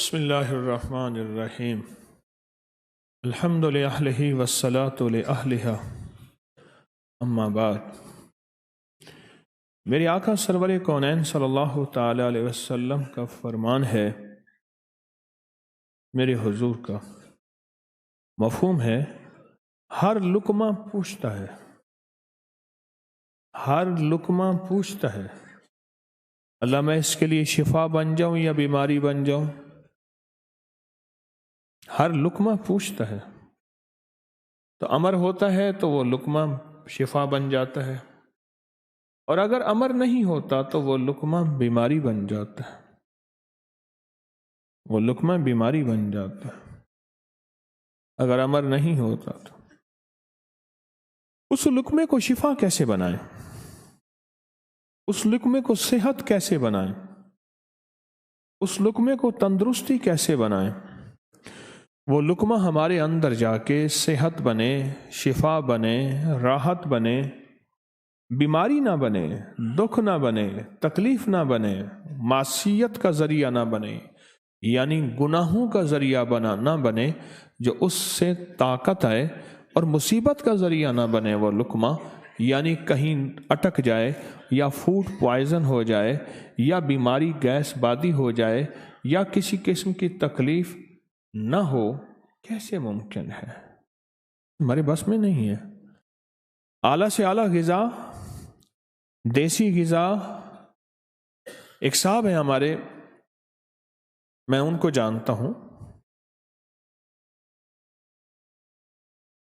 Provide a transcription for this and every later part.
بسم اللہ الرحمن الرحیم الحمد للہ والصلاة لأہلہا اما بعد۔ میری آقا سرور کونین صلی اللہ تعالی علیہ وسلم کا فرمان ہے، میرے حضور کا مفہوم ہے، ہر لقمہ پوچھتا ہے، ہر لقمہ پوچھتا ہے اللہ میں اس کے لیے شفا بن جاؤں یا بیماری بن جاؤں۔ ہر لقمہ پوچھتا ہے، تو امر ہوتا ہے تو وہ لقمہ شفا بن جاتا ہے، اور اگر امر نہیں ہوتا تو وہ لقمہ بیماری بن جاتا ہے، وہ لقمہ بیماری بن جاتا ہے اگر امر نہیں ہوتا تو۔ اس لقمے کو شفا کیسے بنائیں، اس لقمے کو صحت کیسے بنائیں، اس لقمے کو تندرستی کیسے بنائیں؟ وہ لقمہ ہمارے اندر جا کے صحت بنے، شفا بنے، راحت بنے، بیماری نہ بنے، دکھ نہ بنے، تکلیف نہ بنے، معصیت کا ذریعہ نہ بنے، یعنی گناہوں کا ذریعہ نہ بنے، جو اس سے طاقت آئے، اور مصیبت کا ذریعہ نہ بنے وہ لقمہ، یعنی کہیں اٹک جائے یا فوڈ پوائزن ہو جائے یا بیماری گیس بادی ہو جائے یا کسی قسم کی تکلیف نہ ہو۔ کیسے ممکن ہے؟ ہمارے بس میں نہیں ہے۔ اعلیٰ سے اعلیٰ غذا، دیسی غذا، ایک صاحب ہیں ہمارے، میں ان کو جانتا ہوں،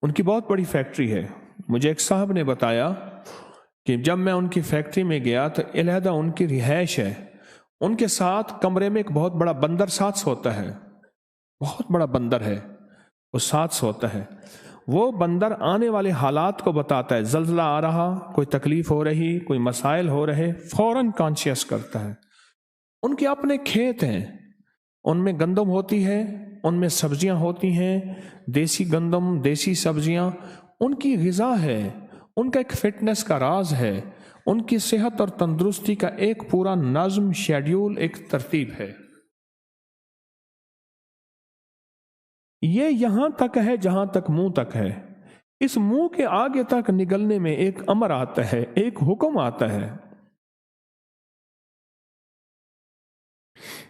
ان کی بہت بڑی فیکٹری ہے۔ مجھے ایک صاحب نے بتایا کہ جب میں ان کی فیکٹری میں گیا تو علیحدہ ان کی رہائش ہے، ان کے ساتھ کمرے میں ایک بہت بڑا بندر ساتھ سوتا ہے، بہت بڑا بندر ہے، وہ ساتھ سوتا ہے۔ وہ بندر آنے والے حالات کو بتاتا ہے، زلزلہ آ رہا، کوئی تکلیف ہو رہی، کوئی مسائل ہو رہے، فوراً کانشیس کرتا ہے۔ ان کے اپنے کھیت ہیں، ان میں گندم ہوتی ہے، ان میں سبزیاں ہوتی ہیں، دیسی گندم، دیسی سبزیاں، ان کی غذا ہے، ان کا ایک فٹنس کا راز ہے، ان کی صحت اور تندرستی کا ایک پورا نظم، شیڈیول، ایک ترتیب ہے۔ یہ یہاں تک ہے جہاں تک منہ تک ہے، اس منہ کے آگے تک نگلنے میں ایک امر آتا ہے، ایک حکم آتا ہے،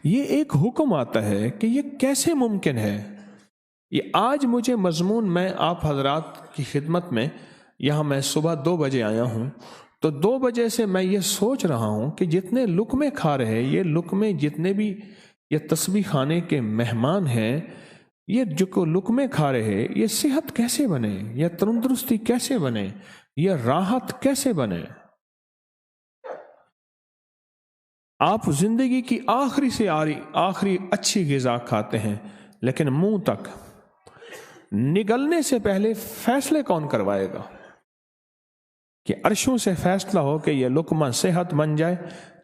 یہ ایک حکم آتا ہے کہ یہ کیسے ممکن ہے۔ یہ آج مجھے مضمون، میں آپ حضرات کی خدمت میں یہاں میں صبح 2 بجے آیا ہوں، تو 2 بجے سے میں یہ سوچ رہا ہوں کہ جتنے لقمے کھا رہے، یہ لقمے جتنے بھی یہ تسبیح خانے کے مہمان ہیں، یہ جو لقمے کھا رہے، یہ صحت کیسے بنے، یہ تندرستی کیسے بنے، یہ راحت کیسے بنے؟ آپ زندگی کی آخری سے آخری اچھی غذا کھاتے ہیں، لیکن منہ تک نگلنے سے پہلے فیصلے کون کروائے گا کہ عرشوں سے فیصلہ ہو کہ یہ لقمہ صحت بن جائے،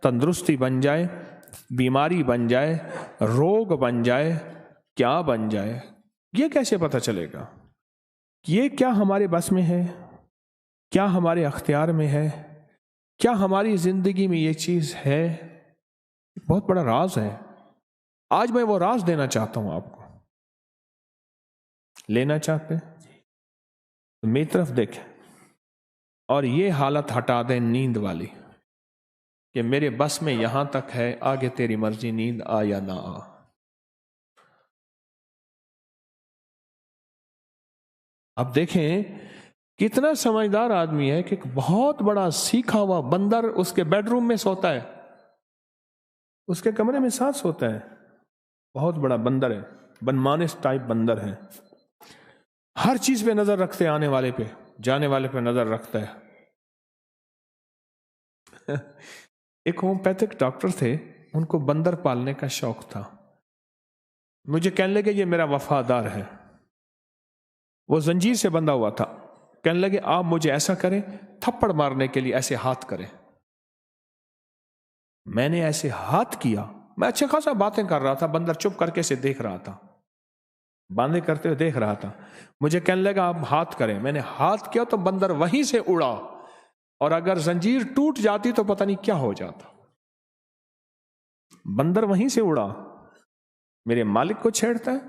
تندرستی بن جائے، بیماری بن جائے، روگ بن جائے، کیا بن جائے؟ یہ کیسے پتہ چلے گا؟ یہ کیا ہمارے بس میں ہے؟ کیا ہمارے اختیار میں ہے؟ کیا ہماری زندگی میں یہ چیز ہے؟ بہت بڑا راز ہے۔ آج میں وہ راز دینا چاہتا ہوں آپ کو۔ لینا چاہتے ہیں تو میری طرف دیکھیں، اور یہ حالت ہٹا دیں نیند والی کہ میرے بس میں یہاں تک ہے، آگے تیری مرضی، نیند آ یا نہ آ۔ اب دیکھیں کتنا سمجھدار آدمی ہے کہ ایک بہت بڑا سیکھا ہوا بندر اس کے بیڈ روم میں سوتا ہے، اس کے کمرے میں ساتھ سوتا ہے، بہت بڑا بندر ہے، بنمانس ٹائپ بندر ہے، ہر چیز پہ نظر رکھتے، آنے والے پہ، جانے والے پہ نظر رکھتا ہے۔ ایک ہومیوپیتھک ڈاکٹر تھے، ان کو بندر پالنے کا شوق تھا، مجھے کہنے لگے یہ میرا وفادار ہے، وہ زنجیر سے بندھا ہوا تھا، کہنے لگے آپ مجھے ایسا کریں، تھپڑ مارنے کے لیے ایسے ہاتھ کریں۔ میں نے ایسے ہاتھ کیا، میں اچھے خاصا باتیں کر رہا تھا، بندر چپ کر کے سے دیکھ رہا تھا، باندھے کرتے ہوئے دیکھ رہا تھا، مجھے کہنے لگا آپ ہاتھ کریں، میں نے ہاتھ کیا تو بندر وہیں سے اڑا، اور اگر زنجیر ٹوٹ جاتی تو پتہ نہیں کیا ہو جاتا، بندر وہیں سے اڑا۔ میرے مالک کو چھیڑتا ہے.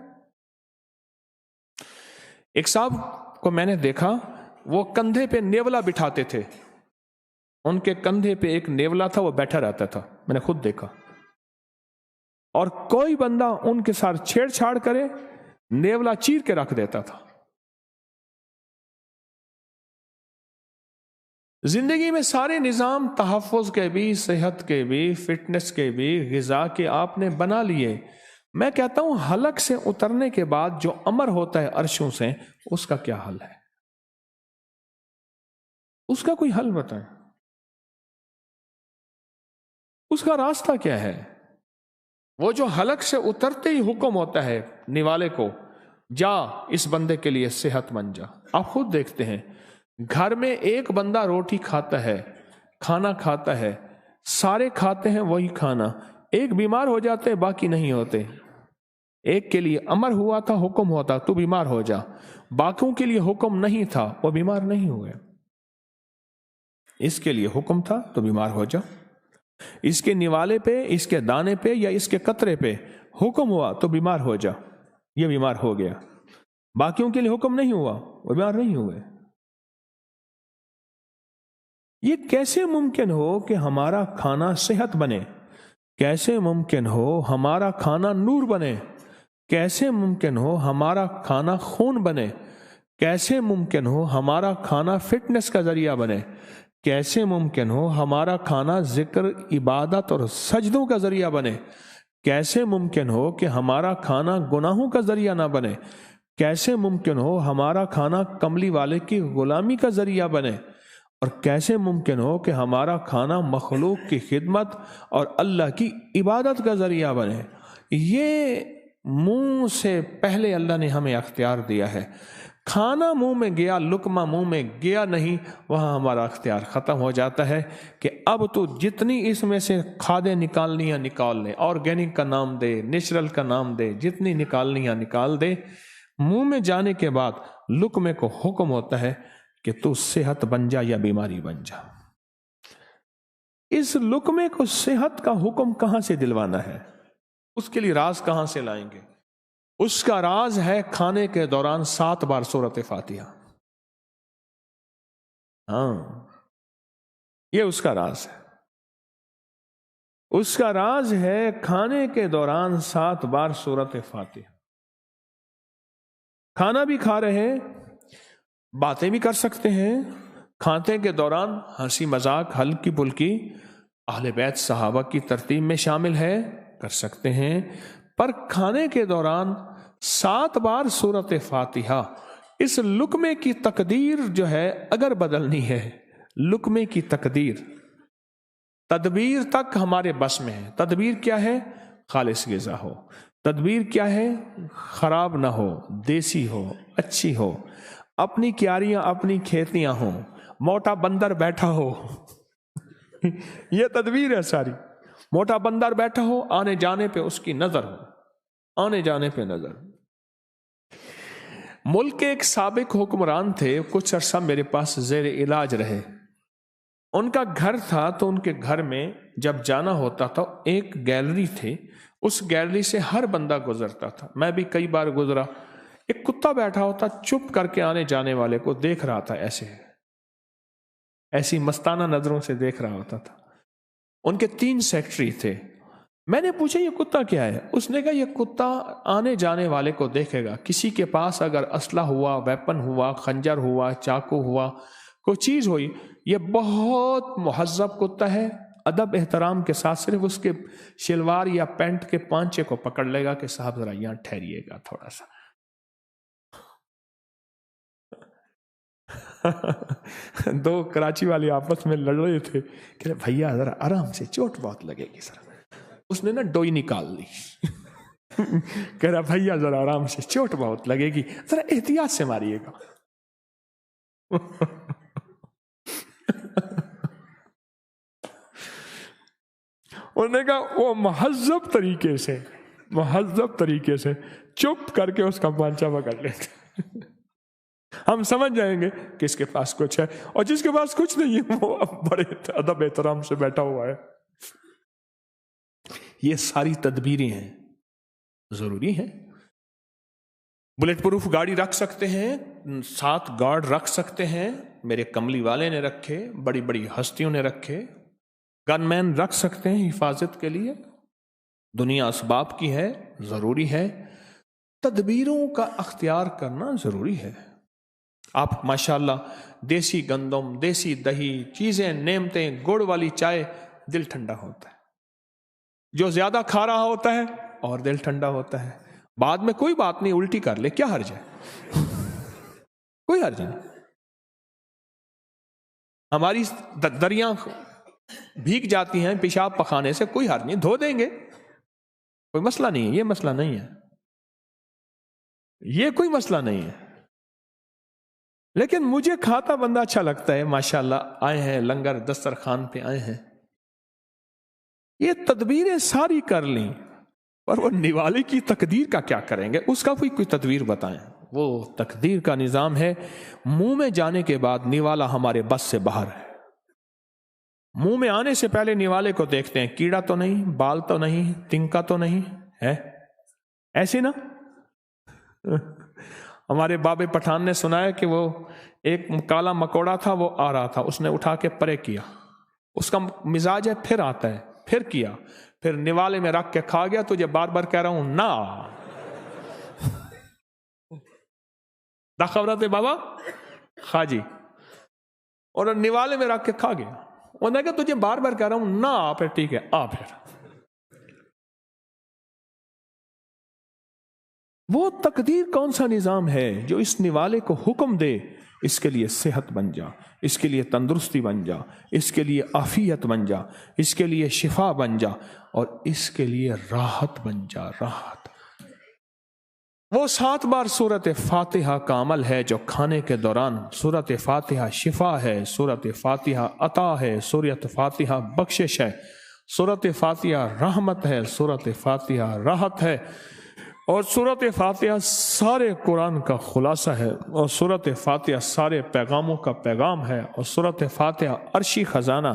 ایک صاحب کو میں نے دیکھا، وہ کندھے پہ نیولا بٹھاتے تھے. ان کے کندھے پہ ایک نیولا تھا، وہ بیٹھا رہتا تھا، میں نے خود دیکھا. اور کوئی بندہ ان کے ساتھ چھیڑ چھاڑ کرے، نیولا چیر کے رکھ دیتا تھا. زندگی میں سارے نظام تحفظ کے بھی، صحت کے بھی، فٹنس کے بھی، غذا کے آپ نے بنا لیے. میں کہتا ہوں حلق سے اترنے کے بعد جو امر ہوتا ہے عرشوں سے، اس کا کیا حل ہے؟ اس کا کوئی حل بتائیں. اس کا راستہ کیا ہے؟ وہ جو حلق سے اترتے ہی حکم ہوتا ہے نوالے کو، جا اس بندے کے لیے صحت مند جا. آپ خود دیکھتے ہیں گھر میں ایک بندہ روٹی کھاتا ہے، کھانا کھاتا ہے، سارے کھاتے ہیں وہی کھانا، ایک بیمار ہو جاتے ہیں باقی نہیں ہوتے. ایک کے لیے امر ہوا تھا، حکم ہوتا تو بیمار ہو جا، باقیوں کے لیے حکم نہیں تھا، وہ بیمار نہیں ہوئے. اس کے لیے حکم تھا تو بیمار ہو جا. اس کے نوالے پہ، اس کے دانے پہ یا اس کے قطرے پہ حکم ہوا تو بیمار ہو جا، یہ بیمار ہو گیا. باقیوں کے لیے حکم نہیں ہوا، وہ بیمار نہیں ہوئے. یہ کیسے ممکن ہو کہ ہمارا کھانا صحت بنے؟ کیسے ممکن ہو ہمارا کھانا نور بنے؟ کیسے ممکن ہو ہمارا کھانا خون بنے؟ کیسے ممکن ہو ہمارا کھانا فٹنس کا ذریعہ بنے؟ کیسے ممکن ہو ہمارا کھانا ذکر، عبادت اور سجدوں کا ذریعہ بنے؟ کیسے ممکن ہو کہ ہمارا کھانا گناہوں کا ذریعہ نہ بنے؟ کیسے ممکن ہو ہمارا کھانا کملی والے کی غلامی کا ذریعہ بنے؟ اور کیسے ممکن ہو کہ ہمارا کھانا مخلوق کی خدمت اور اللہ کی عبادت کا ذریعہ بنے؟ یہ منہ سے پہلے اللہ نے ہمیں اختیار دیا ہے. کھانا منہ میں گیا، لقمہ منہ میں گیا نہیں، وہاں ہمارا اختیار ختم ہو جاتا ہے کہ اب تو جتنی اس میں سے کھادیں نکالنی ہیں نکال لے، آرگینک کا نام دے، نیچرل کا نام دے، جتنی نکالنی ہیں نکال دے. منہ میں جانے کے بعد لقمے کو حکم ہوتا ہے کہ تو صحت بن جا یا بیماری بن جا. اس لقمے کو صحت کا حکم کہاں سے دلوانا ہے؟ اس کے لیے راز کہاں سے لائیں گے؟ اس کا راز ہے کھانے کے دوران 7 بار سورۃ فاتحہ. ہاں، یہ اس کا راز ہے. اس کا راز ہے کھانے کے دوران 7 بار سورۃ فاتحہ. کھانا بھی کھا رہے ہیں، باتیں بھی کر سکتے ہیں. کھانے کے دوران ہنسی مذاق ہلکی پھلکی اہل بیت صحابہ کی ترتیب میں شامل ہے، کر سکتے ہیں. پر کھانے کے دوران 7 بار سورۃ فاتحہ، اس لقمے کی تقدیر جو ہے اگر بدلنی ہے، لقمے کی تدبیر تک ہمارے بس میں ہے. تدبیر کیا ہے؟ خالص غذا ہو. تدبیر کیا ہے؟ خراب نہ ہو، دیسی ہو، اچھی ہو، اپنی کیاریاں اپنی کھیتیاں ہوں، موٹا بندر بیٹھا ہو. یہ تدبیر ہے ساری. موٹا بندر بیٹھا ہو، آنے جانے پہ اس کی نظر ہو، آنے جانے پہ نظر. ملک کے ایک سابق حکمران تھے، کچھ عرصہ میرے پاس زیر علاج رہے. ان کا گھر تھا تو ان کے گھر میں جب جانا ہوتا تھا ایک گیلری تھی، اس گیلری سے ہر بندہ گزرتا تھا. میں بھی کئی بار گزرا. ایک کتا بیٹھا ہوتا، چپ کر کے آنے جانے والے کو دیکھ رہا تھا، ایسی مستانہ نظروں سے دیکھ رہا ہوتا تھا. ان کے 3 سیکرٹری تھے. میں نے پوچھا یہ کتا کیا ہے؟ اس نے کہا یہ کتا آنے جانے والے کو دیکھے گا، کسی کے پاس اگر اسلحہ ہوا، ویپن ہوا، خنجر ہوا، چاقو ہوا، کوئی چیز ہوئی، یہ بہت مہذب کتا ہے، ادب احترام کے ساتھ صرف اس کے شلوار یا پینٹ کے پانچے کو پکڑ لے گا کہ صاحب ذرا یہاں ٹھہریے گا تھوڑا سا. دو کراچی والے آپس میں لڑ رہے تھے کہ بھیا ذرا آرام سے، چوٹ بہت لگے گی سر. اس نے نا ڈوئی نکال لی. کہہ رہا بھیا ذرا آرام سے، چوٹ بہت لگے گی، ذرا احتیاط سے ماریے گا. انہوں نے کہا وہ مہذب طریقے سے چپ کر کے اس کا پانچا پکڑ لیتے. ہم سمجھ جائیں گے کہ اس کے پاس کچھ ہے، اور جس کے پاس کچھ نہیں ہے وہ بڑے ادب احترام سے بیٹھا ہوا ہے. یہ ساری تدبیریں ہیں. ضروری ہے. بلٹ پروف گاڑی رکھ سکتے ہیں, 7 گارڈ رکھ سکتے ہیں, میرے کملی والے نے رکھے, بڑی بڑی ہستیوں نے رکھے, گن مین رکھ سکتے ہیں حفاظت کے لیے. دنیا اسباب کی ہے, ضروری ہے. تدبیروں کا اختیار کرنا ضروری ہے. آپ ماشاءاللہ دیسی گندم, دیسی دہی, چیزیں, نعمتیں, گڑ والی چائے, دل ٹھنڈا ہوتا ہے. جو زیادہ کھا رہا ہوتا ہے اور دل ٹھنڈا ہوتا ہے. بعد میں کوئی بات نہیں, الٹی کر لے, کیا حرج ہے, کوئی حرج نہیں. ہماری دریاں بھیگ جاتی ہیں پیشاب پخانے سے, کوئی حرج نہیں, دھو دیں گے, کوئی مسئلہ نہیں ہے. یہ مسئلہ نہیں ہے, یہ کوئی مسئلہ نہیں ہے. لیکن مجھے کھاتا بندہ اچھا لگتا ہے. ماشاءاللہ آئے ہیں لنگر دسترخوان پہ آئے ہیں, یہ تدبیریں ساری کر لیں, پر وہ نوالے کی تقدیر کا کیا کریں گے, اس کا کوئی تدبیر بتائیں. وہ تقدیر کا نظام ہے, منہ میں جانے کے بعد نوالا ہمارے بس سے باہر ہے. منہ میں آنے سے پہلے نوالے کو دیکھتے ہیں, کیڑا تو نہیں, بال تو نہیں, تنکا تو نہیں ہے, ایسے نا. ہمارے بابے پٹھان نے سنایا کہ وہ ایک کالا مکوڑا تھا, وہ آ رہا تھا, اس نے اٹھا کے پرے کیا, اس کا مزاج ہے پھر آتا ہے, پھر کیا, پھر نوالے میں رکھ کے کھا گیا. تجھے بار بار کہہ رہا ہوں نا, دا خبرات بابا خا جی, اور نوالے میں رکھ کے کھا گیا. انہوں نے کہا تجھے بار بار کہہ رہا ہوں نا, پھر ٹھیک ہے آ. پھر وہ تقدیر کون سا نظام ہے جو اس نوالے کو حکم دے, اس کے لیے صحت بن جا, اس کے لیے تندرستی بن جا, اس کے لیے عافیت بن جا, اس کے لیے شفا بن جا, اور اس کے لیے راحت بن جا, راحت. وہ 7 بار سورت فاتحہ کا عمل ہے جو کھانے کے دوران سورت فاتحہ شفا ہے, سورت فاتحہ عطا ہے, سورت فاتحہ بخشش ہے, سورت فاتحہ رحمت ہے, سورت فاتحہ راحت ہے, اور سورت فاتحہ سارے قرآن کا خلاصہ ہے, اور سورت فاتحہ سارے پیغاموں کا پیغام ہے, اور سورت فاتحہ عرشی خزانہ.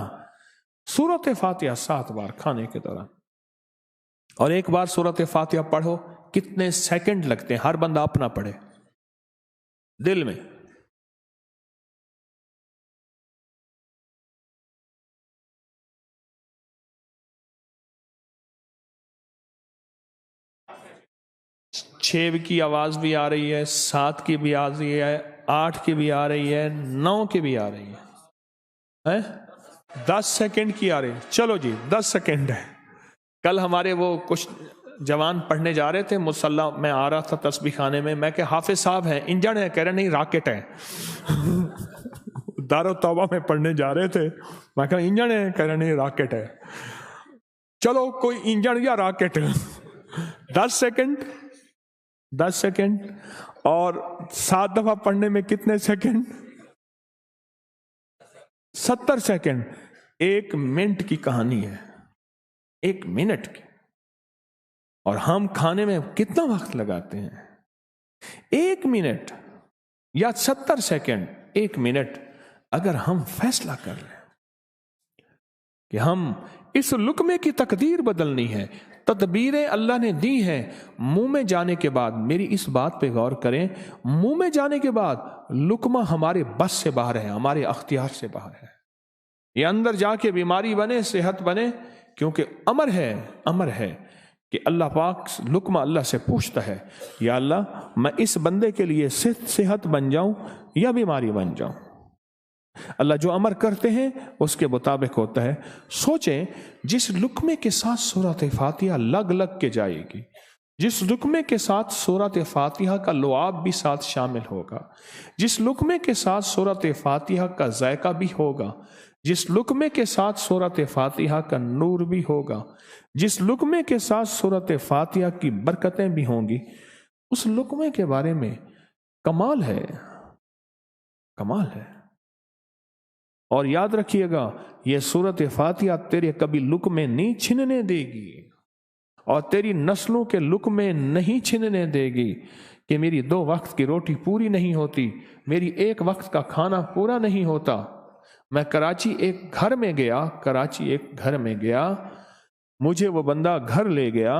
سورت فاتحہ 7 بار کھانے کے دوران, اور ایک بار سورت فاتحہ پڑھو کتنے سیکنڈ لگتے ہیں, ہر بندہ اپنا پڑھے دل میں. چھ کی آواز بھی آ رہی ہے, 7 کی بھی آ رہی ہے, 8 کی بھی آ رہی ہے, 9 کی بھی آ رہی ہے, 10 سیکنڈ کی آ رہی ہے. چلو جی 10 سیکنڈ ہے. کل ہمارے وہ کچھ جوان پڑھنے جا رہے تھے مصلی میں, آ رہا تھا تسبیح خانے میں کہ حافظ صاحب ہیں, انجن ہے, کہہ رہے نہیں راکٹ ہے. دار التوبہ میں پڑھنے جا رہے تھے, میں کہا انجن ہے, کہہ رہے نہیں راکٹ ہے. چلو کوئی انجن یا راکٹ. 10 سیکنڈ 10 سیکنڈ, اور 7 دفعہ پڑھنے میں کتنے سیکنڈ, 70 سیکنڈ. 1 منٹ کی کہانی ہے, 1 منٹ کی, اور ہم کھانے میں کتنا وقت لگاتے ہیں. 1 منٹ یا 70 سیکنڈ, 1 منٹ, اگر ہم فیصلہ کر لیں کہ ہم اس لقمے کی تقدیر بدلنی ہے, تدبیریں اللہ نے دی ہیں. منہ میں جانے کے بعد, میری اس بات پہ غور کریں, منہ میں جانے کے بعد لقمہ ہمارے بس سے باہر ہے, ہمارے اختیار سے باہر ہے. یہ اندر جا کے بیماری بنے, صحت بنے, کیونکہ امر ہے کہ اللہ پاک لقمہ اللہ سے پوچھتا ہے, یا اللہ میں اس بندے کے لیے صحت بن جاؤں یا بیماری بن جاؤں. اللہ جو امر کرتے ہیں اس کے مطابق ہوتا ہے. سوچیں جس لقمے کے ساتھ سورۃ فاتحہ لگ کے جائے گی, جس لقمے کے ساتھ سورۃ فاتحہ کا لعاب بھی ساتھ شامل ہوگا, جس لقمے کے ساتھ سورۃ فاتحہ کا ذائقہ بھی ہوگا, جس لقمے کے ساتھ سورۃ فاتحہ کا نور بھی ہوگا, جس لقمے کے ساتھ سورۃ فاتحہ کی برکتیں بھی ہوں گی, اس لقمے کے بارے میں کمال ہے, کمال ہے. اور یاد رکھیے گا یہ سورۃ فاتحہ تیرے کبھی لقمے نہیں چھننے دے گی, اور تیری نسلوں کے لقمے نہیں چھننے دے گی کہ میری 2 وقت کی روٹی پوری نہیں ہوتی, میری 1 وقت کا کھانا پورا نہیں ہوتا. میں کراچی ایک گھر میں گیا, مجھے وہ بندہ گھر لے گیا,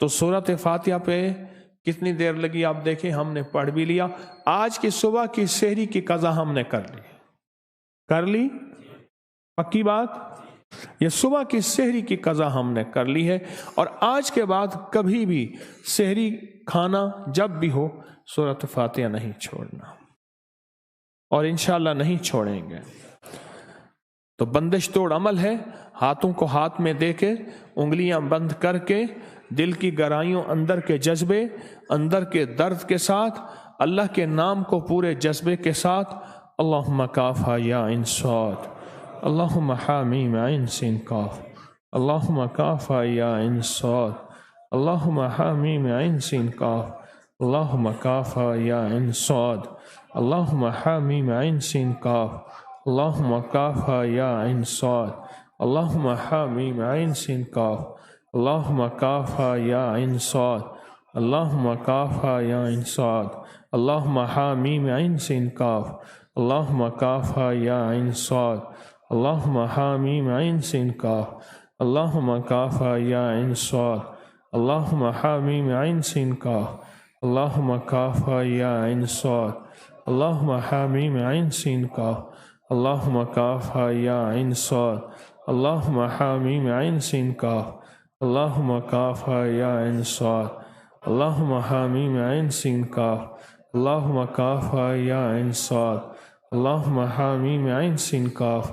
تو سورۃ فاتحہ پہ کتنی دیر لگی آپ دیکھیں، ہم نے پڑھ بھی لیا. آج کی صبح کی سحری کی قضا ہم نے کر لی پکی بات. یہ صبح کی سحری کی قضا ہم نے کر لی ہے، اور آج کے بعد کبھی بھی سحری کھانا جب بھی ہو سورۃ فاتحہ نہیں چھوڑنا، اور انشاءاللہ نہیں چھوڑیں گے. تو بندش توڑ عمل ہے. ہاتھوں کو ہاتھ میں دے کے، انگلیاں بند کر کے، دل کی گہرائیوں، اندر کے جذبے، اندر کے درد کے ساتھ اللہ کے نام کو پورے جذبے کے ساتھ، اللہم کافا یا عین صاد، اللہم حامیم عین سین کاف، اللہم کافا یا عین صاد، اللہم حامیم عین سین کاف، اللہم کافا یا عین صاد، اللہم حامیم عین سین کاف، اللہم کافا یا عین صاد، اللہم حامیم عین سین کاف، اللہم کافا یا عین صاد، اللہم کافا یا عین صاد، اللہم حامیم عین سین کاف، اللہم کافا یا عین صاد، اللہم حامیم عین سین کاف، اللہم کافا یا عین صاد، اللہم حامیم عین سین کاف، اللہم کافا یا عین صاد، اللہم حامیم عین سین کاف، اللہم کافا یا عین صاد، اللہم حامیم عین سین کاف، اللہم کافا یا عین صاد، اللہم حامیم عین سین کاف، اللہم کافا یا عین صاد، اللہم حامیم عین سین کاف،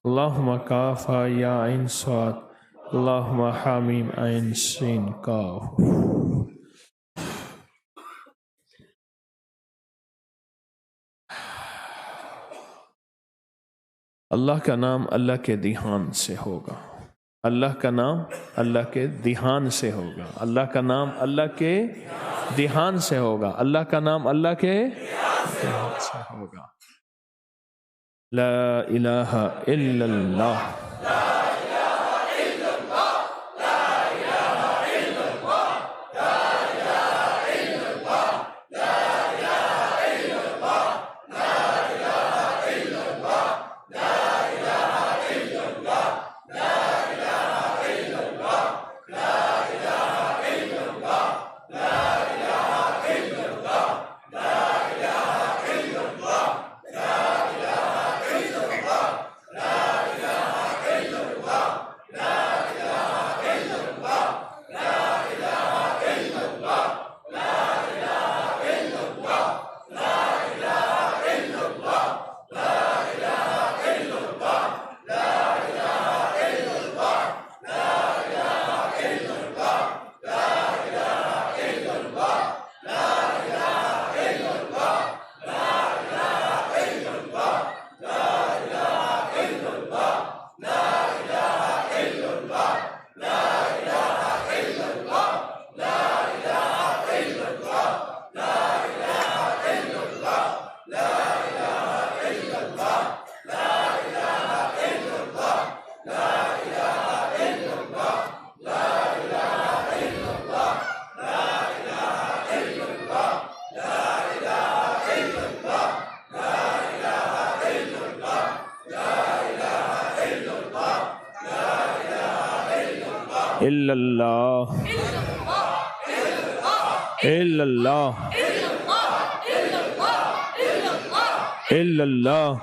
اللہم کافا یا عین صاد، اللہم حامیم عین سین کاف. اللہ کا نام اللہ کے دھیان سے ہوگا، اللہ کا نام اللہ کے دھیان سے ہوگا، اللہ کا نام اللہ کے دھیان سے ہوگا، اللہ کا نام اللہ کے دھیان سے ہوگا. لا الہ الا اللہ. الا اللہ الا اللہ الا اللہ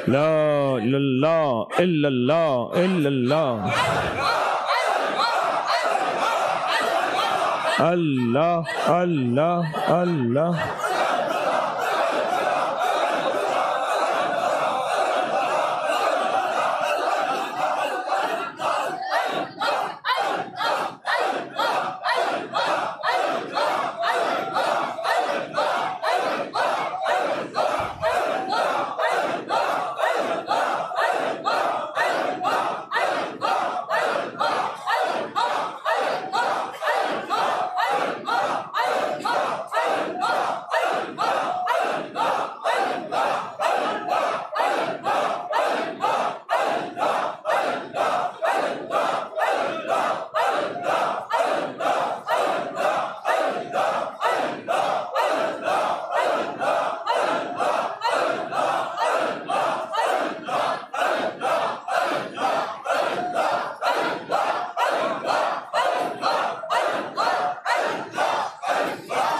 لا الہ الا اللہ الا اللہ اللہ اللہ اللہ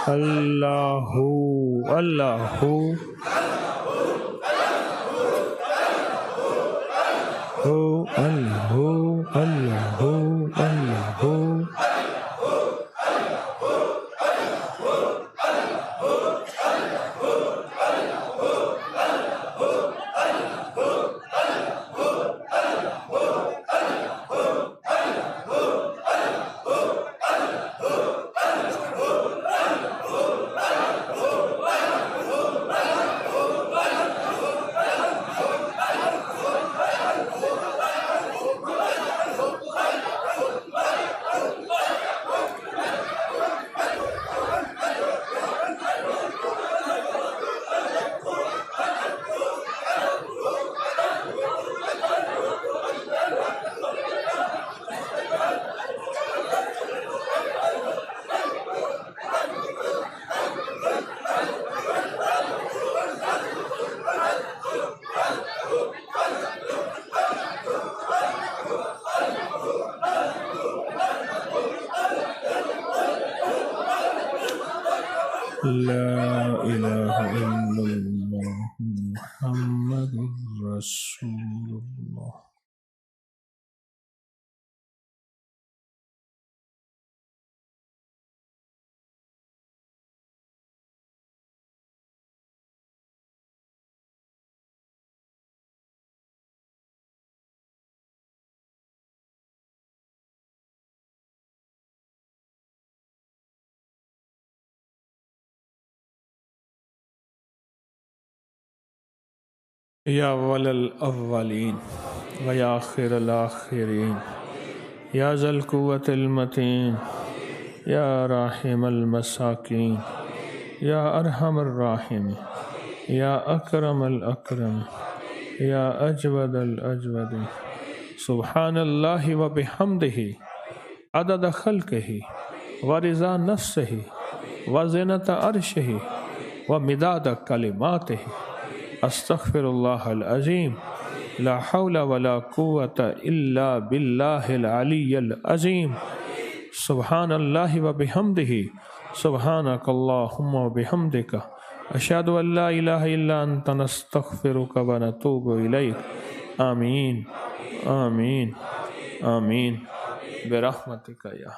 اللہ اللہ اللہ اللہ اللہ لا الہ الا اللہ محمد رسول اللہ۔ یا اول الاولین و یا آخر الاخرین یا ذا القوة المتین یا راحم المساکین یا ارحم الراحمین یا اکرم الاکرم یا اجود الاجود سبحان اللہ و بحمدہ عدد خلقہ و رضا نفسہ و زینت عرشہ و مداد کلماتہ استغفر اللہ العظیم لا حول ولا قوة الا باللہ العلی العظیم سبحان اللہ و بحمدہ سبحانک اللہم و بحمدک اشہد ان لا الہ الا انت نستغفرک و نتوب الیک آمین آمین آمین برحمتک یا